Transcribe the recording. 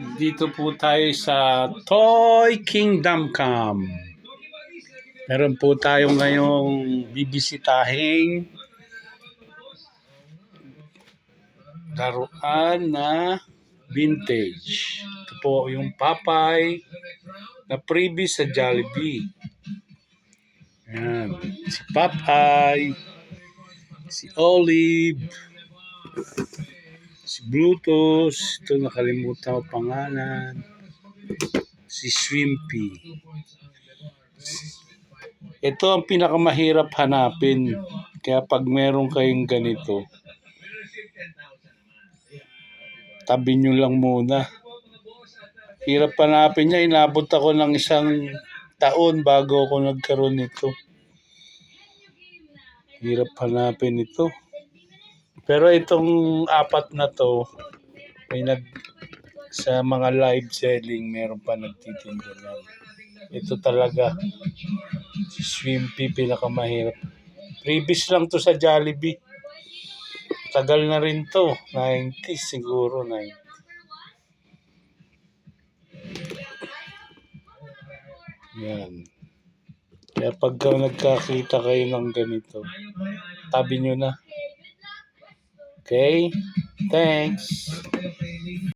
Dito po tayo sa Toy Kingdom Cam. Meron po tayo ngayong bibisitahing laruan na vintage. Ito po yung Popeye na freebie sa Jollibee. Ayan. Si Popeye, si Olive, si Bluetooth, ito nakalimutan ko pangalan, si Swimpy. Ito ang pinakamahirap hanapin. Kaya pag meron kayong ganito, tabi nyo lang muna. Hirap hanapin niya. Inabot ako ng 1 taon bago ako nagkaroon nito. Hirap hanapin ito. Pero itong 4 na to, may sa mga live selling, meron pa nagtitinda lang. Ito talaga, si Swimpy, pinakamahirap. Freebies lang to sa Jollibee. Tagal na rin to, 90s siguro, 90. Yan. Kaya pagka nagkakita kayo ng ganito, tabi nyo na. Okay? Thanks.